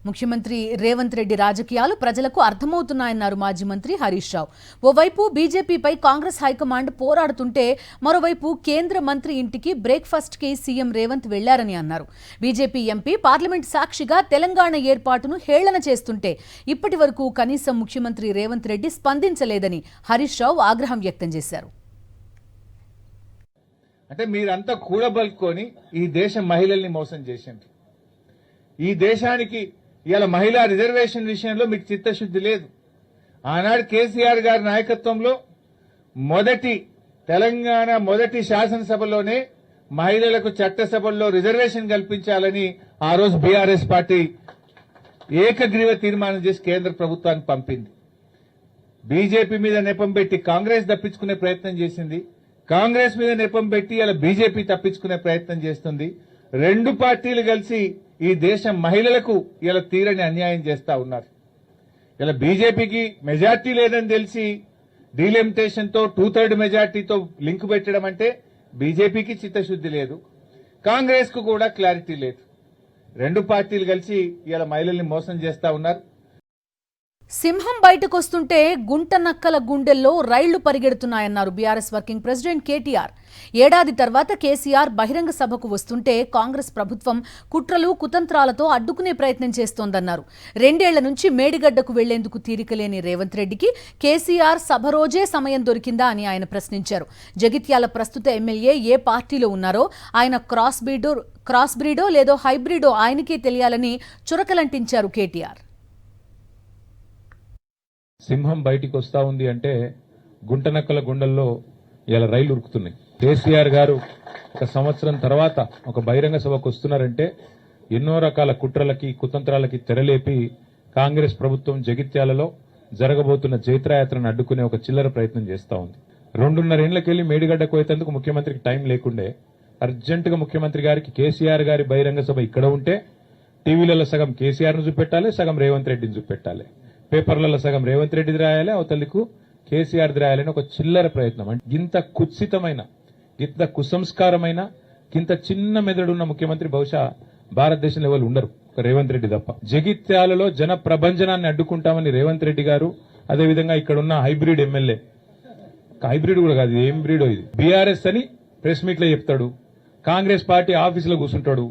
ముఖ్యమంత్రి రేవంత్ రెడ్డి రాజకీయాలు ప్రజలకు అర్థమవుతున్నాయన్నారు మాజీ మంత్రి హరీష్ రావు. ఓవైపు బీజేపీపై కాంగ్రెస్ హైకమాండ్ పోరాడుతుంటే మరోవైపు కేంద్ర మంత్రి ఇంటికి బ్రేక్ఫాస్ట్ కి సీఎం రేవంత్ వెళ్లారని అన్నారు. బీజేపీ ఎంపీ పార్లమెంట్ సాక్షిగా తెలంగాణ ఏర్పాటును హేళన చేస్తుంటే ఇప్పటి వరకు కనీసం ముఖ్యమంత్రి రేవంత్ రెడ్డి స్పందించలేదని హరీష్ రావు ఆగ్రహం వ్యక్తం చేశారు. అంటే మీరంతా కూడబలుకొని ఈ దేశ మహిళల్ని మోసం చేసిండ్రు. ఈ దేశానికి ఇవాళ మహిళా రిజర్వేషన్ విషయంలో మీకు చిత్తశుద్ధి లేదు. ఆనాడు కేసీఆర్ గారి నాయకత్వంలో తెలంగాణ మొదటి శాసనసభలోనే మహిళలకు చట్టసభల్లో రిజర్వేషన్ కల్పించాలని ఆ రోజు బీఆర్ఎస్ పార్టీ ఏకగ్రీవ తీర్మానం చేసి కేంద్ర ప్రభుత్వానికి పంపింది. బీజేపీ మీద నెపం పెట్టి కాంగ్రెస్ తప్పించుకునే ప్రయత్నం చేసింది. కాంగ్రెస్ మీద నెపం పెట్టి ఇలా బీజేపీ తప్పించుకునే ప్రయత్నం చేస్తుంది. రెండు పార్టీలు కలిసి ఈ దేశ మహిళలకు ఇలా తీరని అన్యాయం చేస్తా ఉన్నారు. ఇలా బీజేపీకి మెజార్టీ లేదని తెలిసి డీలిమిటేషన్ తో 2/3 మెజార్టీతో లింక్ పెట్టడం అంటే బీజేపీకి చిత్తశుద్ధి లేదు, కాంగ్రెస్ కు కూడా క్లారిటీ లేదు. రెండు పార్టీలు కలిసి ఇలా మహిళల్ని మోసం చేస్తా ఉన్నారు. సింహం బయటకొస్తుంటే గుంట నక్కల గుండెల్లో రైళ్లు పరిగెడుతున్నాయన్నారు బీఆర్ఎస్ వర్కింగ్ ప్రెసిడెంట్ కేటీఆర్. ఏడాది తర్వాత కేసీఆర్ బహిరంగ సభకు వస్తుంటే కాంగ్రెస్ ప్రభుత్వం కుట్రలు కుతంత్రాలతో అడ్డుకునే ప్రయత్నం చేస్తోందన్నారు. 2 ఏళ్ల నుంచి మేడిగడ్డకు వెళ్లేందుకు తీరికలేని రేవంత్ రెడ్డికి కేసీఆర్ సభ రోజే సమయం దొరికిందా అని ఆయన ప్రశ్నించారు. జగిత్యాల ప్రస్తుత ఎమ్మెల్యే ఏ పార్టీలో ఉన్నారో, ఆయన క్రాస్ బ్రీడో లేదో హైబ్రిడో ఆయనకే తెలియాలని చురకలంటించారు కేటీఆర్. సింహం బయటికి వస్తా ఉంది అంటే గుంటనక్కల గుండెల్లో ఇలా రైళ్లు ఉరుకుతున్నాయి. కేసీఆర్ గారు 1 సంవత్సరం తర్వాత ఒక బహిరంగ సభకు వస్తున్నారంటే ఎన్నో రకాల కుట్రలకి కుతంత్రాలకి తెరలేపి కాంగ్రెస్ ప్రభుత్వం జగిత్యాలలో జరగబోతున్న జైత్రయాత్రను అడ్డుకునే ఒక చిల్లర ప్రయత్నం చేస్తా ఉంది. 2.5 ఏళ్లకెళ్లి మేడిగడ్డకు పోయేందుకు ముఖ్యమంత్రికి టైం లేకుండే అర్జెంటుగా ముఖ్యమంత్రి గారికి కేసీఆర్ గారి బహిరంగ సభ ఇక్కడ ఉంటే టీవీలలో సగం కేసీఆర్ ను చూపెట్టాలి, సగం రేవంత్ రెడ్డిని చూపెట్టాలి, పేపర్లలో సగం రేవంత్ రెడ్డిది రాయాలి, అవతలికు కేసీఆర్ది రాయాలని ఒక చిల్లర ప్రయత్నం. అంటే ఇంత కుత్సితమైన, ఇంత కుసంస్కారమైన, ఇంత చిన్న మెదడున్న ముఖ్యమంత్రి బహుశా భారతదేశంలో ఎవరు ఉండరు, ఒక రేవంత్ రెడ్డి తప్ప. జగిత్యాలలో జన ప్రభంజనాన్ని అడ్డుకుంటామని రేవంత్ రెడ్డి గారు, అదేవిధంగా ఇక్కడున్న హైబ్రిడ్ ఎమ్మెల్యే, హైబ్రిడ్ కూడా కాదు, ఏం బ్రీడో ఇది, బీఆర్ఎస్ అని ప్రెస్ మీట్ లో చెప్తాడు, కాంగ్రెస్ పార్టీ ఆఫీసులో కూర్చుంటాడు,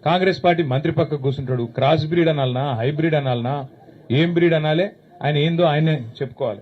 కాంగ్రెస్ పార్టీ మంత్రి పక్కకు కూర్చుంటాడు. క్రాస్ బ్రీడ్ అనాలనా, హైబ్రిడ్ అనాలనా, ఏం బ్రీడ్ అనాలే, ఆయన ఏందో ఆయనే చెప్పుకోవాలి.